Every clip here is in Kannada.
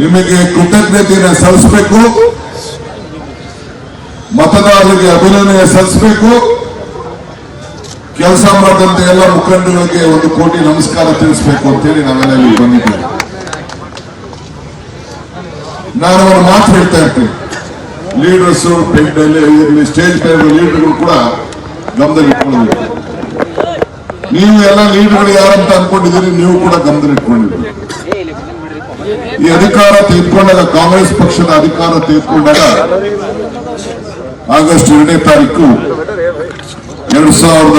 ನಿಮಗೆ ಕೃತಜ್ಞತೆಯನ್ನು ಸಲ್ಲಿಸಬೇಕು, ಮತದಾರರಿಗೆ ಅಭಿನಂದನೆ ಸಲ್ಲಿಸಬೇಕು. ಕೆಲಸ ಮಾಡಿದಂತ ಎಲ್ಲ ಮುಖಂಡರಿಗೆ 1 ಕೋಟಿ ನಮಸ್ಕಾರ ತಿಳಿಸಬೇಕು ಅಂತೇಳಿ ನಾವೆಲ್ಲ ಇಲ್ಲಿ ಬಂದಿದ್ದೇವೆ. ನಾನು ಒಂದು ಮಾತು ಹೇಳ್ತಾ ಇರ್ತೀನಿ, ಲೀಡರ್ಸ್ ಸ್ಟೇಜ್ ಮೇಲೆ ಲೀಡರ್ಗಳು ಕೂಡ ಗಮನದಲ್ಲಿ ಇಟ್ಕೊಂಡಿದ್ದೀವಿ. ನೀವು ಎಲ್ಲ ಲೀಡರ್ಗಳು ಯಾರಂತ ಅನ್ಕೊಂಡಿದ್ದೀರಿ, ನೀವು ಕೂಡ ಗಮನದಲ್ಲಿ ಇಟ್ಕೊಂಡಿದ್ದೀರಿ. ಈ ಅಧಿಕಾರ ತೆಗೆದುಕೊಂಡಾಗ, ಕಾಂಗ್ರೆಸ್ ಪಕ್ಷದ ಅಧಿಕಾರ ತೆಗೆದುಕೊಂಡಾಗ ಆಗಸ್ಟ್ 2ನೇ ತಾರೀಕು 2023 ಅಲ್ಲ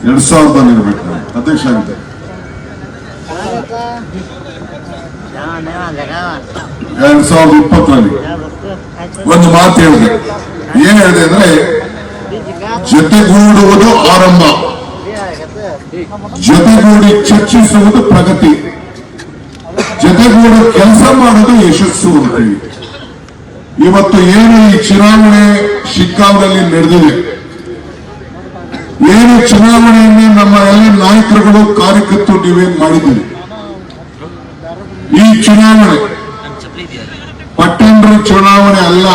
2000 ಇರಬೇಕು. ಅಧ್ಯಕ್ಷ ಆಗಿದೆ 2020ರಲ್ಲಿ ಒಂದು ಮಾತು ಹೇಳಿದೆ. ಏನ್ ಹೇಳಿದೆ ಅಂದ್ರೆ, ಜೊತೆಗೂಡುವುದು ಆರಂಭ, ಜೊತೆಗೂಡಿ ಚರ್ಚಿಸುವುದು ಪ್ರಗತಿ, ಜೊತೆಗೂಡಿ ಕೆಲಸ ಮಾಡುವುದು ಯಶಸ್ಸು ಅಂತೇಳಿ. ಇವತ್ತು ಏನು ಈ ಚುನಾವಣೆ ಶಿಗ್ಗಾಂವ್ನಲ್ಲಿ ನಡೆದಿದೆ, ಏನು ಚುನಾವಣೆಯನ್ನು ನಮ್ಮ ಎಲ್ಲ ನಾಯಕರುಗಳು ಕಾರ್ಯಕರ್ತರು ನೀವೇನ್ ಮಾಡಿದ್ದೀರಿ, ಈ ಚುನಾವಣೆ ಪಟ್ಟಣರ ಚುನಾವಣೆ ಅಲ್ಲ,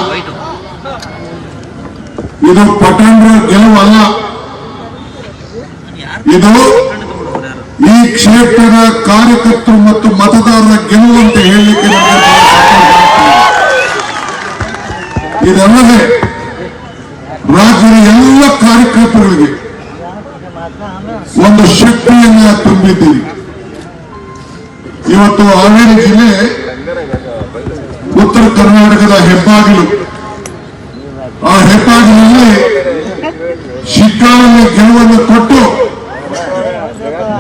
ಇದು ಪಟ್ಟಣರ ಗೆಲುವಲ್ಲ, ಇದು ಈ ಕ್ಷೇತ್ರದ ಕಾರ್ಯಕರ್ತರು ಮತ್ತು ಮತದಾರರ ಗೆಲುವು ಅಂತ ಹೇಳಲಿಕ್ಕೆ ಇದಲ್ಲದೆ ರಾಜ್ಯದ ಎಲ್ಲ ಕಾರ್ಯಕರ್ತರಿಗೆ ಒಂದು ಶಕ್ತಿಯನ್ನ ತುಂಬಿದ್ದೀರಿ. ಇವತ್ತು ಹಾವೇರಿ ಜಿಲ್ಲೆ ಉತ್ತರ ಕರ್ನಾಟಕದ ಹೆಬ್ಬಾಗಿಲು, ಆ ಹೆಬ್ಬಾಗಿಲಲ್ಲಿ ಶಿಗ್ಗಾಂವಲ್ಲಿ ಗೆಲುವನ್ನು ಕೊಟ್ಟು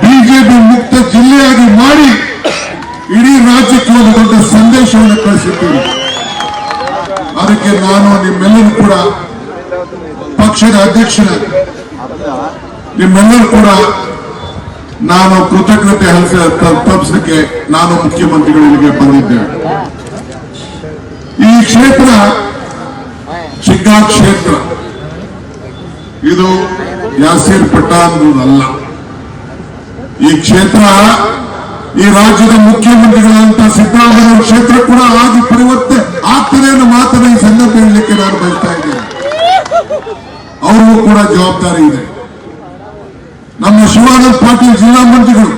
ಬಿಜೆಪಿ ಮುಕ್ತ ಜಿಲ್ಲೆಯಾಗಿ ಮಾಡಿ ಇಡೀ ರಾಜ್ಯಕ್ಕೆ ಒಂದು ದೊಡ್ಡ ಸಂದೇಶವನ್ನು ಕಳಿಸಿದ್ದೀರಿ. ಅದಕ್ಕೆ ನಾನು ನಿಮ್ಮೆಲ್ಲರೂ ಕೂಡ ಪಕ್ಷದ ಅಧ್ಯಕ್ಷನಾಗಿ ನಿಮ್ಮೆಲ್ಲರೂ ಕೂಡ ನಾನು ಕೃತಜ್ಞತೆ ತಲುಪಿಸಲಿಕ್ಕೆ ನಾನು ಮುಖ್ಯಮಂತ್ರಿಗಳಿಗೆ ಬಂದಿದ್ದೇನೆ. ಈ ಕ್ಷೇತ್ರ ಶಿಗ್ಗಾಂವ್ ಕ್ಷೇತ್ರ, ಇದು ಯಾಸೀರ್ ಪಠಾಣ್‌ದಲ್ಲ. ಈ ಕ್ಷೇತ್ರ ಈ ರಾಜ್ಯದ ಮುಖ್ಯಮಂತ್ರಿಗಳಂತ ಸಿದ್ದರಾಮಯ್ಯ ಕ್ಷೇತ್ರ ಕೂಡ ಆಗಿ ಪರಿವರ್ತನೆ ಆಗ್ತದೆ ಅನ್ನೋ ಮಾತನ್ನ ಈ ಸಂದರ್ಭ ಹೇಳಲಿಕ್ಕೆ ನಾನು ಬಯಸ್ತಾ ಇದ್ದೇನೆ. ಅವ್ರಿಗೂ ಕೂಡ ಜವಾಬ್ದಾರಿ ಇದೆ. ನಮ್ಮ ಶಿವಾನಂದ ಪಾಟೀಲ್ ಜಿಲ್ಲಾ ಮಂತ್ರಿಗಳು,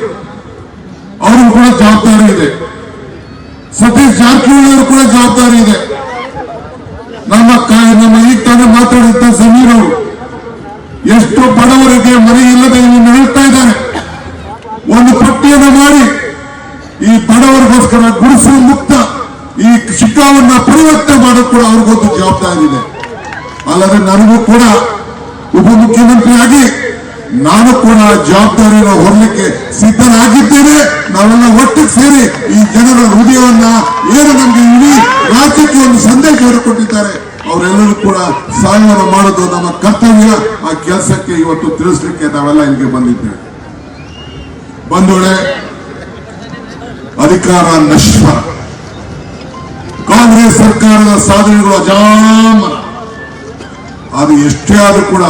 ಅವ್ರಿಗೂ ಕೂಡ ಜವಾಬ್ದಾರಿ ಇದೆ. ಸತೀಶ್ ಜಾರಕಿಹೊಳಿ ಅವರು ಕೂಡ ಜವಾಬ್ದಾರಿ ಇದೆ. ನಮ್ಮ ಈಗ ತಾನೇ ಮಾತಾಡಿದ್ದ ಸಮೀರ್ ಅವರು ಎಷ್ಟು ಬಡವರಿಗೆ ಮನೆ ಇಲ್ಲದೆ ಇನ್ನು ಹೇಳ್ತಾ ಇದ್ದಾರೆ. ಒಂದು ಪಟ್ಟಿಯನ್ನು ಮಾಡಿ ಈ ಬಡವರಿಗೋಸ್ಕರ ಗುಡಿಸಲು ಮುಕ್ತ ಈ ಶಿಗ್ಗಾಂವನ್ನ ಪರಿವರ್ತನೆ ಮಾಡೋದು ಕೂಡ ಅವ್ರಿಗೊಂದು ಜವಾಬ್ದಾರಿ ಇದೆ. ಅಲ್ಲದೆ ನನಗೂ ಕೂಡ ಉಪಮುಖ್ಯಮಂತ್ರಿಯಾಗಿ ನಾನು ಕೂಡ ಜವಾಬ್ದಾರಿಯನ್ನು ಹೊರಲಿಕ್ಕೆ ಸಿದ್ಧನಾಗಿದ್ದೇನೆ. ನಾವೆಲ್ಲ ಒಟ್ಟಿಗೆ ಸೇರಿ ಈ ಜನರ ಹೃದಯವನ್ನ ಏನು ನಮಗೆ ಇಡೀ ರಾಜ್ಯಕ್ಕೆ ಒಂದು ಸಂದೇಶವನ್ನು ಕೊಟ್ಟಿದ್ದಾರೆ, ಅವರೆಲ್ಲರೂ ಕೂಡ ಸಹಾಯವನ್ನು ಮಾಡೋದು ನಮ್ಮ ಕರ್ತವ್ಯ. ಆ ಕೆಲಸಕ್ಕೆ ಇವತ್ತು ತಿಳಿಸ್ಲಿಕ್ಕೆ ನಾವೆಲ್ಲ ಇಲ್ಲಿಗೆ ಬಂದಿದ್ದೇವೆ. ಬಂಧುಗಳೇ, ಅಧಿಕಾರ ನಶ್ವರ, ಕಾಂಗ್ರೆಸ್ ಸರ್ಕಾರದ ಸಾಧನೆಗಳು ಅಜಾಮರ. ಅದು ಎಷ್ಟೇ ಆದ್ರೂ ಕೂಡ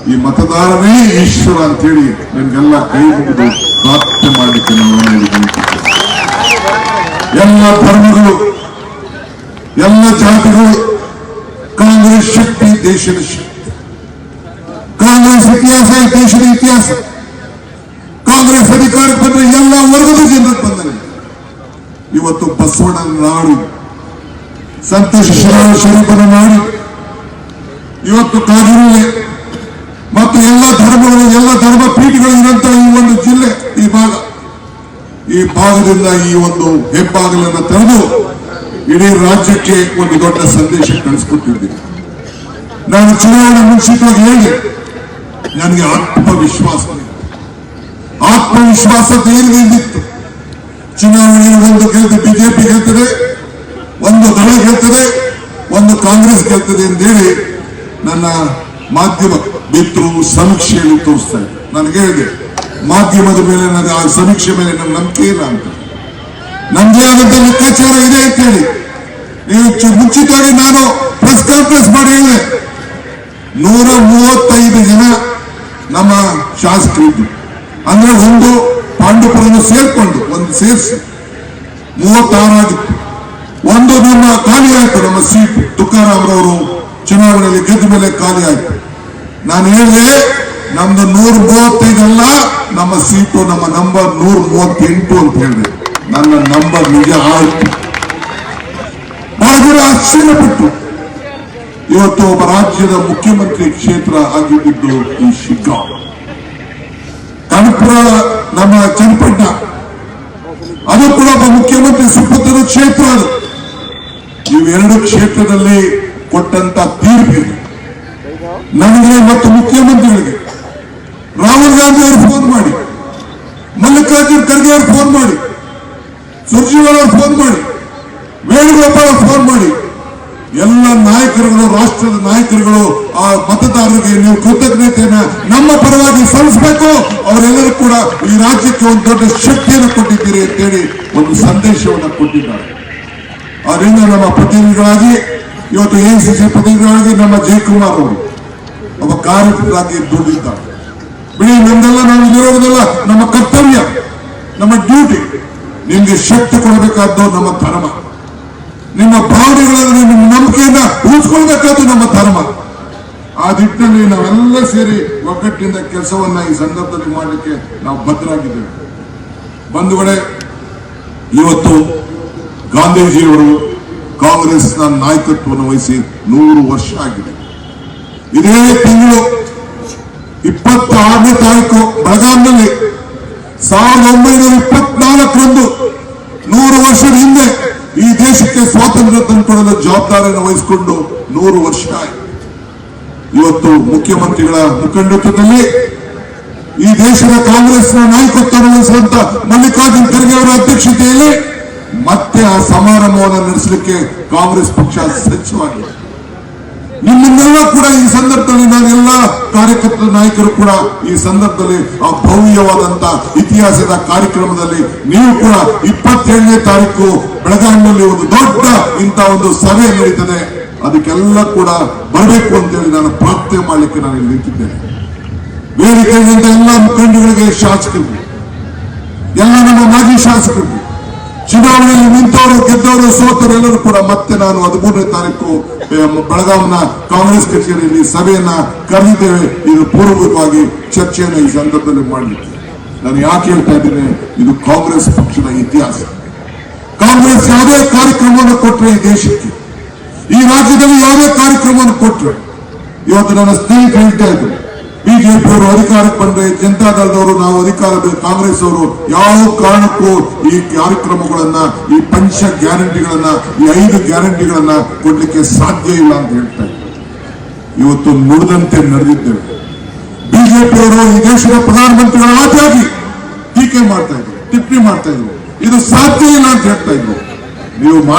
ಈ ಮತದಾರನೇ ಈಶ್ವರ ಅಂತೇಳಿ ನಿಮ್ಗೆಲ್ಲ ಕೈ ಮುಗಿದು ಪ್ರಾರ್ಥನೆ ಮಾಡಲಿಕ್ಕೆ ನಾವು ಎಲ್ಲ ಧರ್ಮಗಳು, ಎಲ್ಲ ಜಾತಿಗಳು, ಕಾಂಗ್ರೆಸ್ ಶಕ್ತಿ ದೇಶದ ಶಕ್ತಿ, ಕಾಂಗ್ರೆಸ್ ಇತಿಹಾಸ ದೇಶದ ಇತಿಹಾಸ. ಕಾಂಗ್ರೆಸ್ ಅಧಿಕಾರಕ್ಕೆ ಬಂದ್ರೆ ಎಲ್ಲ ವರ್ಗದ ಜನರಿಗೆ ಬಂದರೆ ಇವತ್ತು ಬಸವಣ್ಣನ ನಾಡು, ಸಂತೋಷ ಶರೀಫನ ನಾಡು, ಇವತ್ತು ಕಾಜೂರಿಲೆ ಮತ್ತು ಎಲ್ಲ ಧರ್ಮಗಳು, ಎಲ್ಲ ಧರ್ಮ ಪೀಠಗಳು ಇರುವಂತಹ ಈ ಒಂದು ಜಿಲ್ಲೆ, ಈ ಭಾಗದಿಂದ ಈ ಒಂದು ಹೆಬ್ಬಾಗಿಲನ್ನು ತೆರೆದು ಇಡೀ ರಾಜ್ಯಕ್ಕೆ ಒಂದು ದೊಡ್ಡ ಸಂದೇಶ ಕಳಿಸಿಕೊಟ್ಟಿದ್ದೀನಿ. ನಾನು ಚುನಾವಣೆ ಮುಂಚಿತವಾಗಿ ಹೇಳಿ ನನಗೆ ಆತ್ಮವಿಶ್ವಾಸ ಏನಿತ್ತು. ಚುನಾವಣೆಯಲ್ಲಿ ಒಂದು ಗೆಲ್ತು ಬಿಜೆಪಿ ಗೆಲ್ತದೆ, ಒಂದು ದಳ ಗೆಲ್ತದೆ, ಒಂದು ಕಾಂಗ್ರೆಸ್ ಗೆಲ್ತದೆ ಅಂತೇಳಿ ನನ್ನ ಮಾಧ್ಯಮ ಮಿತ್ರರು ಸಮೀಕ್ಷೆಯಲ್ಲಿ ತೋರಿಸ್ತಾ ಇದ್ದಾರೆ. ನನಗೆ ಹೇಳಿದೆ, ಮಾಧ್ಯಮದ ಮೇಲೆ ನನಗೆ ಆ ಸಮೀಕ್ಷೆ ಮೇಲೆ ನನ್ನ ನಂಬಿಕೆ ಇಲ್ಲ ಅಂತ. ನಮ್ದೇ ಆದಂತ ಲೆಕ್ಕಾಚಾರ ಇದೆ ಅಂತ ಹೇಳಿ ನೀವು ಮುಂಚಿತವಾಗಿ ನಾನು ಪ್ರೆಸ್ ಕಾನ್ಫರೆನ್ಸ್ ಮಾಡಿ ಹೇಳಿದೆ. 135 ಜನ ನಮ್ಮ ಶಾಸಕರಿದ್ದು, ಅಂದ್ರೆ ಒಂದು ಪಾಂಡುಪುರನ್ನು ಸೇರ್ಕೊಂಡು ಒಂದು ಸೇರಿಸಿ 36 ಆಗಿತ್ತು. ಒಂದು ನಮ್ಮ ಖಾಲಿ ಆಯ್ತು, ನಮ್ಮ ಸೀಟ್ ತುಕಾರಾಮ್ರವರು ಚುನಾವಣೆಯಲ್ಲಿ ಗೆದ್ದ ಮೇಲೆ ಖಾಲಿ ಆಯ್ತು. ನಾನು ಹೇಳಿದೆ ನಮ್ದು 135 ಅಲ್ಲ, ನಮ್ಮ ಸೀಟು ನಮ್ಮ ನಂಬರ್ 138 ಅಂತ ಹೇಳಿದೆ. ನನ್ನ ನಂಬರ್ ನಿಜ ಆಯ್ತು. ಬಹಳ ಜನ ಆಶ್ಚರ್ಯಪಟ್ಟು ಇವತ್ತು ಒಬ್ಬ ರಾಜ್ಯದ ಮುಖ್ಯಮಂತ್ರಿ ಕ್ಷೇತ್ರ ಆಗಿದ್ದು ಈ ಶಿಗ್ಗಾಂವ್. ಕನಕಪುರ ನಮ್ಮ ಚನ್ನಪಟ್ಟಣ ಅದು ಕೂಡ ಒಬ್ಬ ಮುಖ್ಯಮಂತ್ರಿ ಸುಪುತ್ರದ ಕ್ಷೇತ್ರ. ಅದು ಇವೆರಡು ಕ್ಷೇತ್ರದಲ್ಲಿ ಕೊಟ್ಟಂತ ತೀರ್ಪು ನನಗೆ ಮತ್ತು ಮುಖ್ಯಮಂತ್ರಿಗಳಿಗೆ ರಾಹುಲ್ ಗಾಂಧಿ ಅವರು ಫೋನ್ ಮಾಡಿ, ಮಲ್ಲಿಕಾರ್ಜುನ್ ಖರ್ಗೆ ಅವರು ಫೋನ್ ಮಾಡಿ, ಸುರ್ಜೇವಾಲ ಅವರು ಫೋನ್ ಮಾಡಿ, ವೇಣುಗೋಪಾಲ್ ಅವರು ಫೋನ್ ಮಾಡಿ, ಎಲ್ಲ ನಾಯಕರುಗಳು, ರಾಷ್ಟ್ರದ ನಾಯಕರುಗಳು ಆ ಮತದಾರರಿಗೆ ನೀವು ಕೃತಜ್ಞತೆಯನ್ನ ನಮ್ಮ ಪರವಾಗಿ ಸಲ್ಲಿಸಬೇಕು, ಅವರೆಲ್ಲರೂ ಕೂಡ ಈ ರಾಜ್ಯಕ್ಕೆ ಒಂದು ದೊಡ್ಡ ಶಕ್ತಿಯನ್ನು ಕೊಟ್ಟಿದ್ದೀರಿ ಅಂತೇಳಿ ಒಂದು ಸಂದೇಶವನ್ನು ಕೊಟ್ಟಿದ್ದಾರೆ. ಅದರಿಂದ ನಮ್ಮ ಪ್ರತಿನಿಧಿಗಳಾಗಿ ಇವತ್ತು ಎಸಿಸಿ ಪ್ರತಿನಿಧಿಗಳಾಗಿ ನಮ್ಮ ಜಯಕುಮಾರ್ ಅವರು ಒಬ್ಬ ಕಾರ್ಯಕರ್ತರಾಗಿ ದುಡಿದಿದ್ದಾರೆ. ಬಿಡಿ, ನಮ್ದೆಲ್ಲ ನಾವು ಇರೋದೆಲ್ಲ ನಮ್ಮ ಕರ್ತವ್ಯ, ನಮ್ಮ ಡ್ಯೂಟಿ. ನಿಮ್ಗೆ ಶಕ್ತಿ ಕೊಡಬೇಕಾದ್ದು ನಮ್ಮ ಧರ್ಮ, ನಿಮ್ಮ ಭಾವನೆಗಳನ್ನು ನಿಮ್ಮ ನಂಬಿಕೆಯನ್ನ ಉಳಿಸ್ಕೊಳ್ಬೇಕಾದ್ದು ನಮ್ಮ ಧರ್ಮ. ಆ ನಿಟ್ಟಿನಲ್ಲಿ ನಾವೆಲ್ಲ ಸೇರಿ ಒಗ್ಗಟ್ಟಿನಿಂದ ಕೆಲಸವನ್ನ ಈ ಸಂದರ್ಭದಲ್ಲಿ ಮಾಡಲಿಕ್ಕೆ ನಾವು ಬದ್ಧರಾಗಿದ್ದೇವೆ. ಬಂಧುಗಳೇ, ಇವತ್ತು ಗಾಂಧೀಜಿಯವರು ಕಾಂಗ್ರೆಸ್ನ ನಾಯಕತ್ವವನ್ನು ವಹಿಸಿ 100 ವರ್ಷ ಆಗಿದೆ. ಇದೇ ತಿಂಗಳು 26ನೇ ತಾರೀಕು ಬೆಳಗಾಂನಲ್ಲಿ 1924ರಂದು 100 ವರ್ಷದ ಹಿಂದೆ ಈ ದೇಶಕ್ಕೆ ಸ್ವಾತಂತ್ರ್ಯ ತಂದುಕೊಡಲು ಜವಾಬ್ದಾರಿಯನ್ನು ವಹಿಸಿಕೊಂಡು 100 ವರ್ಷ ಆಯಿತು. ಇವತ್ತು ಮುಖ್ಯಮಂತ್ರಿಗಳ ಮುಖಂಡತ್ವದಲ್ಲಿ ಈ ದೇಶದ ಕಾಂಗ್ರೆಸ್ನ ನಾಯಕತ್ವವನ್ನು ವಹಿಸುವಂತ ಮಲ್ಲಿಕಾರ್ಜುನ್ ಖರ್ಗೆ ಅವರ ಅಧ್ಯಕ್ಷತೆಯಲ್ಲಿ ಮತ್ತೆ ಆ ಸಮಾರಂಭವನ್ನು ನಡೆಸಲಿಕ್ಕೆ ಕಾಂಗ್ರೆಸ್ ಪಕ್ಷ ಸಜ್ಜವಾಗಿದೆ. ನಿಮ್ಮನ್ನೆಲ್ಲ ಕೂಡ ಈ ಸಂದರ್ಭದಲ್ಲಿ ನಾನೆಲ್ಲ ಕಾರ್ಯಕರ್ತರ ನಾಯಕರು ಕೂಡ ಈ ಸಂದರ್ಭದಲ್ಲಿ ಆ ಭವ್ಯವಾದಂತ ಇತಿಹಾಸದ ಕಾರ್ಯಕ್ರಮದಲ್ಲಿ ನೀವು ಕೂಡ 27ನೇ ತಾರೀಕು ಬೆಳಗಾವಿಯಲ್ಲಿ ಒಂದು ದೊಡ್ಡ ಇಂಥ ಒಂದು ಸಭೆ ನಡೀತದೆ, ಅದಕ್ಕೆಲ್ಲ ಕೂಡ ಬರಬೇಕು ಅಂತೇಳಿ ನಾನು ಪ್ರಾರ್ಥನೆ ಮಾಡಲಿಕ್ಕೆ ನಾನು ಇಲ್ಲಿ ನಿಂತಿದ್ದೇನೆ. ವೇದಿಕೆಯಿಂದ ಎಲ್ಲ ಮುಖಂಡಗಳಿಗೆ, ಶಾಸಕರಿಗೆ, ಎಲ್ಲ ನಮ್ಮ ಮಾಜಿ ಶಾಸಕರಿಗೆ, ಚುನಾವಣೆಯಲ್ಲಿ ನಿಂತವರು ಗೆದ್ದವರು ಸೋತರು ಎಲ್ಲರೂ ಕೂಡ ಮತ್ತೆ ನಾನು 13ನೇ ತಾರೀಕು ಬೆಳಗಾವಿನ ಕಾಂಗ್ರೆಸ್ ಕಚೇರಿಯಲ್ಲಿ ಸಭೆಯನ್ನ ಕರೆದಿದ್ದೇವೆ. ಇದು ಪೂರ್ವಕವಾಗಿ ಚರ್ಚೆಯನ್ನು ಈ ಸಂದರ್ಭದಲ್ಲಿ ಮಾಡಲಿಕ್ಕೆ ನಾನು ಯಾಕೆ ಹೇಳ್ತಾ ಇದ್ದೇನೆ, ಇದು ಕಾಂಗ್ರೆಸ್ ಪಕ್ಷದ ಇತಿಹಾಸ. ಕಾಂಗ್ರೆಸ್ ಯಾವುದೇ ಕಾರ್ಯಕ್ರಮವನ್ನು ಕೊಟ್ಟರೆ ಈ ದೇಶಕ್ಕೆ, ಈ ರಾಜ್ಯದಲ್ಲಿ ಯಾವುದೇ ಕಾರ್ಯಕ್ರಮವನ್ನು ಕೊಟ್ಟರೆ, ಇವತ್ತು ನನ್ನ ಸ್ನೇಹಿತರು ಹೇಳ್ತಾ ಇದ್ರು, ಬಿಜೆಪಿ ಅವರು ಅಧಿಕಾರಕ್ಕೆ ಬಂದ್ರೆ ಜನತಾದಳದವರು ನಾವು ಅಧಿಕಾರ, ಕಾಂಗ್ರೆಸ್ ಅವರು ಯಾವ ಕಾರಣಕ್ಕೂ ಈ ಕಾರ್ಯಕ್ರಮಗಳನ್ನ, ಈ ಪಂಚ ಗ್ಯಾರಂಟಿಗಳನ್ನ, ಈ 5 ಗ್ಯಾರಂಟಿಗಳನ್ನ ಕೊಡ್ಲಿಕ್ಕೆ ಸಾಧ್ಯ ಇಲ್ಲ ಅಂತ ಹೇಳ್ತಾ ಇದ್ದಾರೆ. ಇವತ್ತು ನುಡಿದಂತೆ ನಡೆದಿದ್ದೇವೆ. ಬಿಜೆಪಿಯವರು ಈ ದೇಶದ ಪ್ರಧಾನಮಂತ್ರಿಗಳ ಆದಿಯಾಗಿ ಟೀಕೆ ಮಾಡ್ತಾ ಇದ್ರು, ಟಿಪ್ಪಣಿ ಮಾಡ್ತಾ ಇದ್ರು, ಇದು ಸಾಧ್ಯ ಇಲ್ಲ ಅಂತ ಹೇಳ್ತಾ ಇದ್ರು. ನೀವು